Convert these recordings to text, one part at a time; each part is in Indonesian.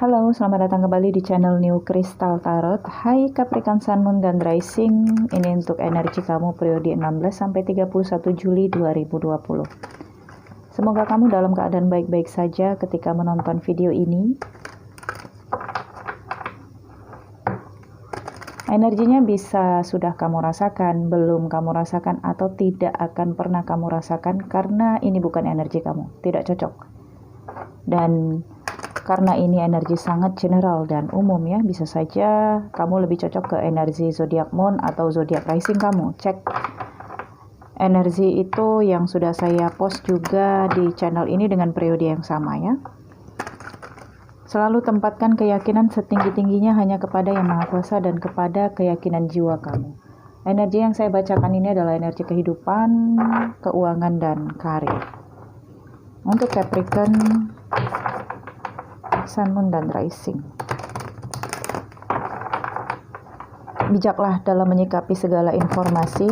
Halo, selamat datang kembali di channel New Crystal Tarot. Hai Capricorn Sun, Moon, dan Rising. Ini untuk energi kamu periode 16-31 Juli 2020. Semoga kamu dalam keadaan baik-baik saja ketika menonton video ini. Energinya bisa sudah kamu rasakan, belum kamu rasakan, atau tidak akan pernah kamu rasakan karena ini bukan energi kamu, tidak cocok. Dan karena ini energi sangat general dan umum ya, bisa saja kamu lebih cocok ke energi zodiak moon atau zodiak rising kamu. Cek energi itu yang sudah saya post juga di channel ini dengan periode yang sama ya. Selalu tempatkan keyakinan setinggi-tingginya hanya kepada Yang Maha Kuasa dan kepada keyakinan jiwa kamu. Energi yang saya bacakan ini adalah energi kehidupan, keuangan, dan karir. Untuk Capricorn Sun, Moon, dan Rising. Bijaklah dalam menyikapi segala informasi.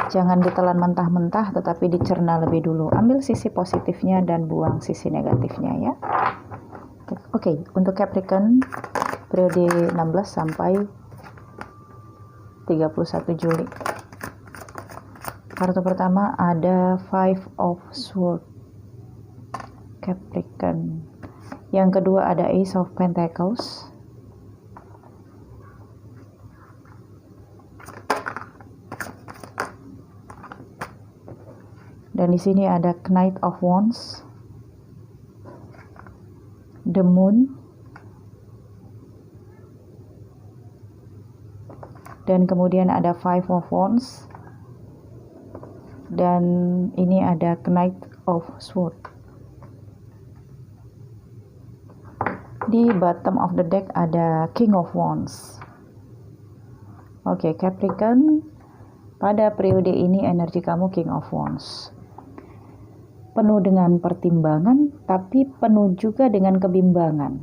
Jangan ditelan mentah-mentah, tetapi dicerna lebih dulu. Ambil sisi positifnya dan buang sisi negatifnya ya. Oke, untuk Capricorn periode 16 sampai 31 Juli. Kartu pertama ada Five of Swords. Capricorn. Yang kedua ada Ace of Pentacles. Dan di sini ada Knight of Wands, The Moon, dan kemudian ada Five of Wands, dan ini ada Knight of Swords. Di bottom of the deck ada King of Wands. Oke, Capricorn, pada periode ini energi kamu King of Wands. Penuh dengan pertimbangan, tapi penuh juga dengan kebimbangan.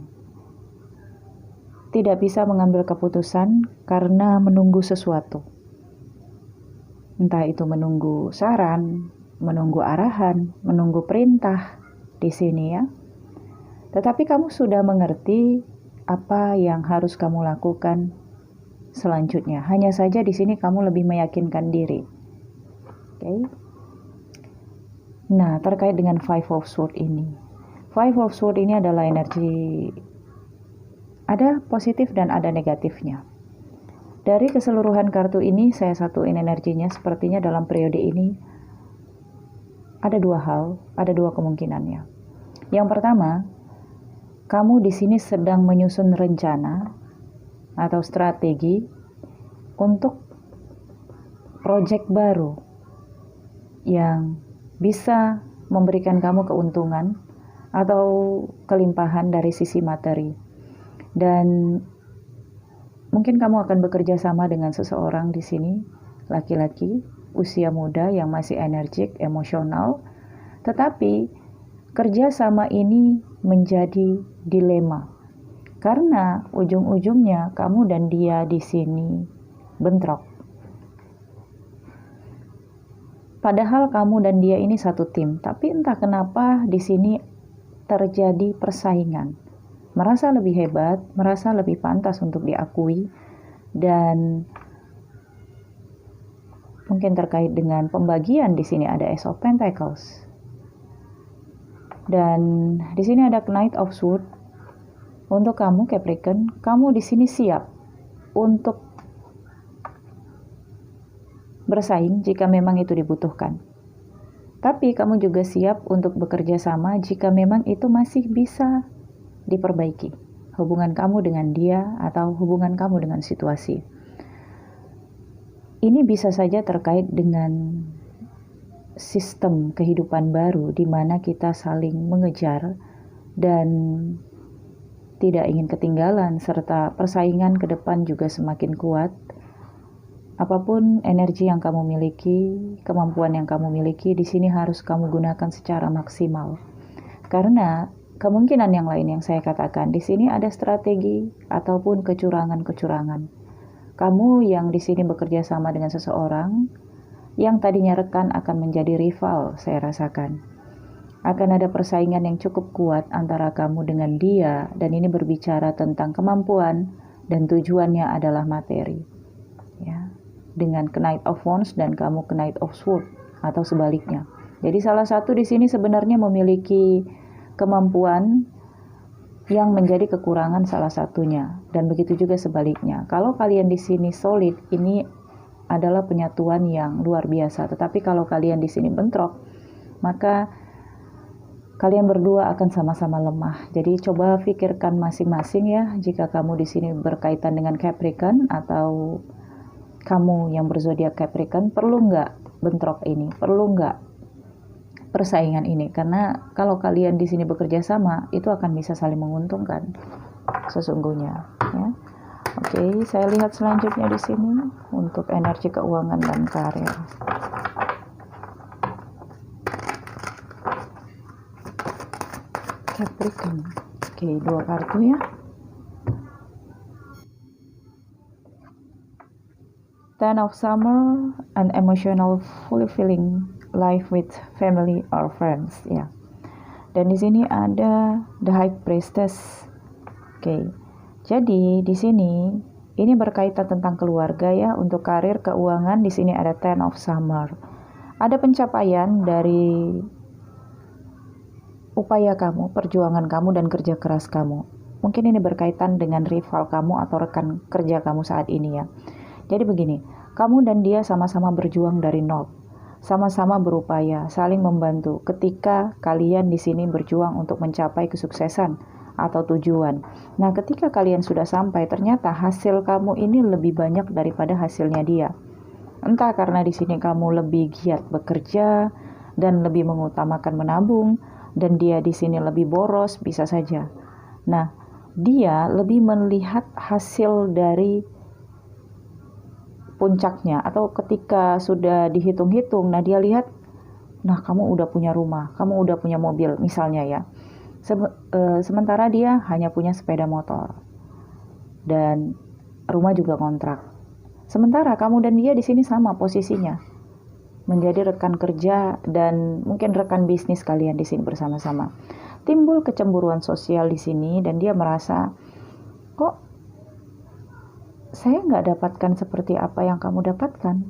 Tidak bisa mengambil keputusan karena menunggu sesuatu. Entah itu menunggu saran, menunggu arahan, menunggu perintah di sini ya. Tetapi kamu sudah mengerti apa yang harus kamu lakukan selanjutnya. Hanya saja di sini kamu lebih meyakinkan diri. Oke. Nah, terkait dengan Five of Swords ini. Five of Swords ini adalah energi, ada positif dan ada negatifnya. Dari keseluruhan kartu ini, saya satuin energinya. Sepertinya dalam periode ini ada dua hal, ada dua kemungkinannya. Yang pertama, kamu di sini sedang menyusun rencana atau strategi untuk proyek baru yang bisa memberikan kamu keuntungan atau kelimpahan dari sisi materi. Dan mungkin kamu akan bekerja sama dengan seseorang di sini, laki-laki, usia muda yang masih energik, emosional, tetapi kerja sama ini menjadi dilema. Karena ujung-ujungnya kamu dan dia di sini bentrok. Padahal kamu dan dia ini satu tim, tapi entah kenapa di sini terjadi persaingan. Merasa lebih hebat, merasa lebih pantas untuk diakui, dan mungkin terkait dengan pembagian di sini ada Ace of Pentacles. Dan di sini ada Knight of Swords. Untuk kamu Capricorn, kamu di sini siap untuk bersaing jika memang itu dibutuhkan. Tapi kamu juga siap untuk bekerja sama jika memang itu masih bisa diperbaiki. Hubungan kamu dengan dia atau hubungan kamu dengan situasi. Ini bisa saja terkait dengan sistem kehidupan baru di mana kita saling mengejar dan tidak ingin ketinggalan, serta persaingan ke depan juga semakin kuat. Apapun energi yang kamu miliki, kemampuan yang kamu miliki, di sini harus kamu gunakan secara maksimal. Karena kemungkinan yang lain yang saya katakan, di sini ada strategi ataupun kecurangan-kecurangan. Kamu yang di sini bekerja sama dengan seseorang yang tadinya rekan akan menjadi rival, saya rasakan. Akan ada persaingan yang cukup kuat antara kamu dengan dia, dan ini berbicara tentang kemampuan dan tujuannya adalah materi. Ya, dengan Knight of Wands dan kamu Knight of Swords atau sebaliknya. Jadi salah satu di sini sebenarnya memiliki kemampuan yang menjadi kekurangan salah satunya, dan begitu juga sebaliknya. Kalau kalian di sini solid, ini adalah penyatuan yang luar biasa. Tetapi kalau kalian di sini bentrok, maka kalian berdua akan sama-sama lemah. Jadi coba pikirkan masing-masing ya. Jika kamu di sini berkaitan dengan Capricorn atau kamu yang berzodiak Capricorn, perlu nggak bentrok ini? Perlu nggak persaingan ini? Karena kalau kalian di sini bekerja sama, itu akan bisa saling menguntungkan sesungguhnya. Ya. Oke, saya lihat selanjutnya di sini untuk energi keuangan dan karir. Capricorn. Oke, 2 kartu ya. Ten of Summer, an emotional fulfilling life with family or friends ya. Dan di sini ada the High Priestess. Oke. Jadi di sini ini berkaitan tentang keluarga ya. Untuk karir, keuangan, di sini ada Ten of Summer. Ada pencapaian dari upaya kamu, perjuangan kamu dan kerja keras kamu. Mungkin ini berkaitan dengan rival kamu atau rekan kerja kamu saat ini ya. Jadi begini, kamu dan dia sama-sama berjuang dari nol. Sama-sama berupaya, saling membantu ketika kalian di sini berjuang untuk mencapai kesuksesan atau tujuan. Nah, ketika kalian sudah sampai, ternyata hasil kamu ini lebih banyak daripada hasilnya dia. Entah karena di sini kamu lebih giat bekerja dan lebih mengutamakan menabung, dan dia di sini lebih boros, bisa saja. Nah, dia lebih melihat hasil dari puncaknya, atau ketika sudah dihitung-hitung, nah dia lihat, nah kamu udah punya rumah, kamu udah punya mobil misalnya ya. Sementara dia hanya punya sepeda motor dan rumah juga kontrak. Sementara kamu dan dia di sini sama posisinya, menjadi rekan kerja dan mungkin rekan bisnis kalian di sini bersama-sama. Timbul kecemburuan sosial di sini dan dia merasa, kok saya nggak dapatkan seperti apa yang kamu dapatkan.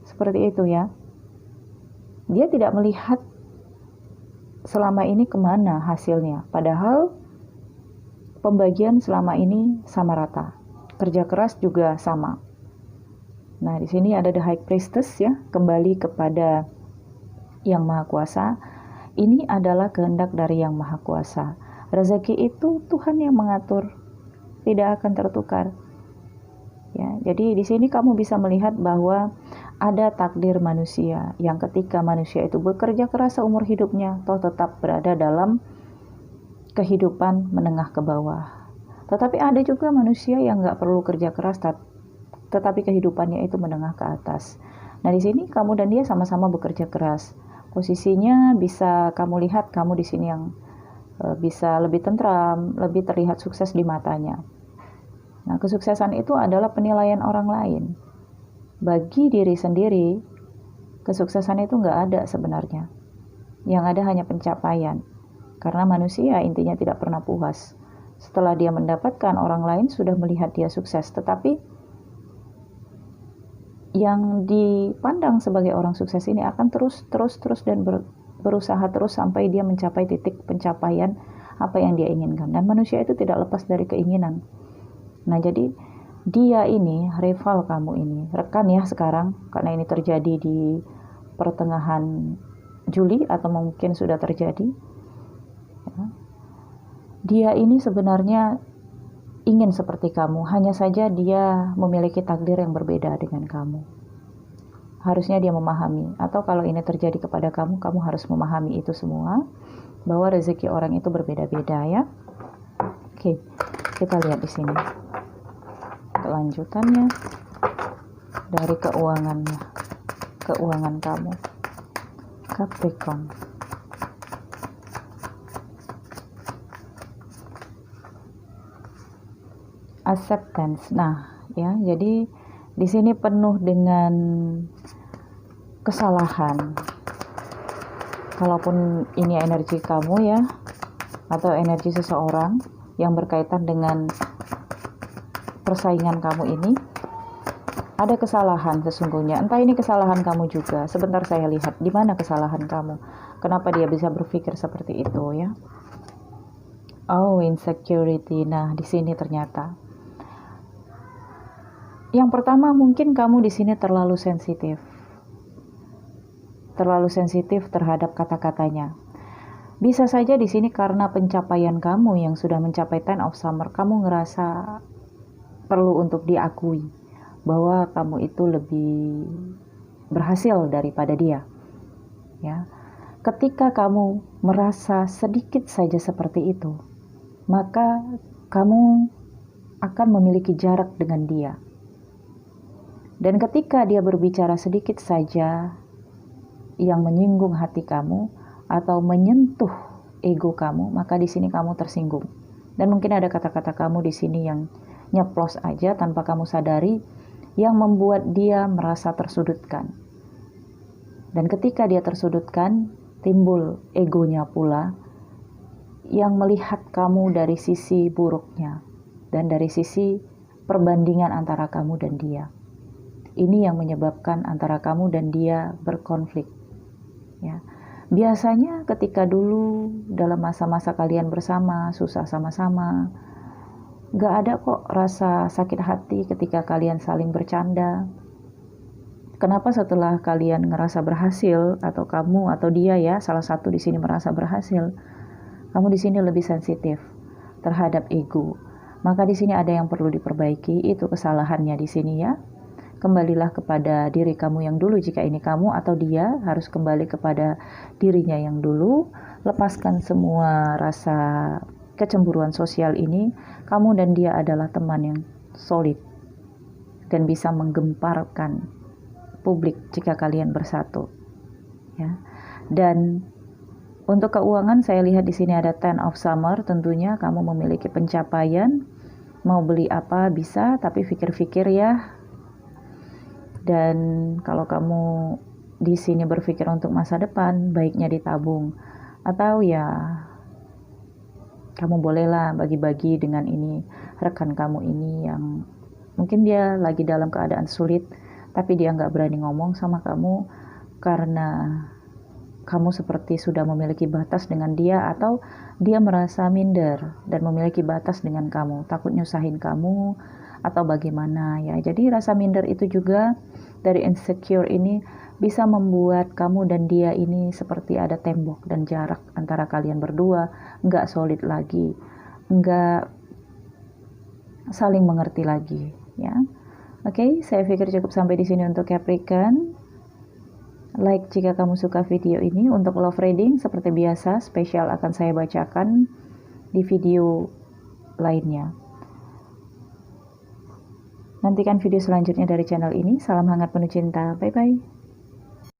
Seperti itu ya. Dia tidak melihat selama ini kemana hasilnya. Padahal pembagian selama ini sama rata. Kerja keras juga sama. Nah, di sini ada the High Priestess ya. Kembali kepada Yang Maha Kuasa. Ini adalah kehendak dari Yang Maha Kuasa. Rezeki itu Tuhan yang mengatur. Tidak akan tertukar. Ya, jadi di sini kamu bisa melihat bahwa ada takdir manusia yang ketika manusia itu bekerja keras seumur hidupnya, toh tetap berada dalam kehidupan menengah ke bawah. Tetapi ada juga manusia yang nggak perlu kerja keras, tetapi kehidupannya itu menengah ke atas. Nah, di sini kamu dan dia sama-sama bekerja keras. Posisinya bisa kamu lihat, kamu di sini yang bisa lebih tentram, lebih terlihat sukses di matanya. Nah, kesuksesan itu adalah penilaian orang lain. Bagi diri sendiri, kesuksesan itu nggak ada sebenarnya. Yang ada hanya pencapaian. Karena manusia intinya tidak pernah puas. Setelah dia mendapatkan, orang lain sudah melihat dia sukses. Tetapi yang dipandang sebagai orang sukses ini akan terus dan berusaha terus sampai dia mencapai titik pencapaian apa yang dia inginkan. Dan manusia itu tidak lepas dari keinginan. Nah, jadi dia ini, rival kamu ini, rekan ya sekarang, karena ini terjadi di pertengahan Juli atau mungkin sudah terjadi. Ya. Dia ini sebenarnya ingin seperti kamu, hanya saja dia memiliki takdir yang berbeda dengan kamu. harusnya dia memahami. Atau kalau ini terjadi kepada kamu, kamu harus memahami itu semua, bahwa rezeki orang itu berbeda-beda ya. Oke, kita lihat di sini kelanjutannya dari keuangan kamu, Capricorn. Acceptance. Nah, ya, jadi di sini penuh dengan kesalahan. Kalaupun ini energi kamu ya, atau energi seseorang yang berkaitan dengan persaingan kamu ini, ada kesalahan sesungguhnya. Entah ini kesalahan kamu juga. Sebentar saya lihat di mana kesalahan kamu. Kenapa dia bisa berpikir seperti itu ya? Oh, insecurity. Nah, di sini ternyata yang pertama, mungkin kamu di sini terlalu sensitif terhadap kata-katanya. Bisa saja di sini karena pencapaian kamu yang sudah mencapai 10 of Summer, kamu ngerasa perlu untuk diakui bahwa kamu itu lebih berhasil daripada dia. Ya. Ketika kamu merasa sedikit saja seperti itu, maka kamu akan memiliki jarak dengan dia. Dan ketika dia berbicara sedikit saja yang menyinggung hati kamu atau menyentuh ego kamu, maka di sini kamu tersinggung. Dan mungkin ada kata-kata kamu di sini yang nyeplos aja tanpa kamu sadari, yang membuat dia merasa tersudutkan. Dan ketika dia tersudutkan, timbul egonya pula yang melihat kamu dari sisi buruknya dan dari sisi perbandingan antara kamu dan dia. Ini yang menyebabkan antara kamu dan dia berkonflik. Ya. Biasanya ketika dulu dalam masa-masa kalian bersama, susah sama-sama, gak ada kok rasa sakit hati ketika kalian saling bercanda. Kenapa setelah kalian ngerasa berhasil, atau kamu atau dia ya, salah satu di sini merasa berhasil, kamu di sini lebih sensitif terhadap ego. Maka di sini ada yang perlu diperbaiki, itu kesalahannya di sini ya. Kembalilah kepada diri kamu yang dulu jika ini kamu, atau dia harus kembali kepada dirinya yang dulu. Lepaskan semua rasa kecemburuan sosial ini. Kamu dan dia adalah teman yang solid dan bisa menggemparkan publik jika kalian bersatu. Ya. Dan untuk keuangan saya lihat di sini ada 10 of Summer. Tentunya kamu memiliki pencapaian. Mau beli apa bisa, tapi pikir-pikir ya. Dan kalau kamu di sini berpikir untuk masa depan, baiknya ditabung. Atau ya, kamu bolehlah bagi-bagi dengan ini, rekan kamu ini yang mungkin dia lagi dalam keadaan sulit, tapi dia nggak berani ngomong sama kamu karena kamu seperti sudah memiliki batas dengan dia, atau dia merasa minder dan memiliki batas dengan kamu, takut nyusahin kamu, atau bagaimana ya. Jadi rasa minder itu juga dari insecure ini bisa membuat kamu dan dia ini seperti ada tembok dan jarak antara kalian berdua, nggak solid lagi, nggak saling mengerti lagi ya. Oke, saya pikir cukup sampai di sini untuk Capricorn. Like jika kamu suka video ini. Untuk love reading seperti biasa spesial akan saya bacakan di video lainnya. Nantikan video selanjutnya dari channel ini. Salam hangat penuh cinta. Bye bye.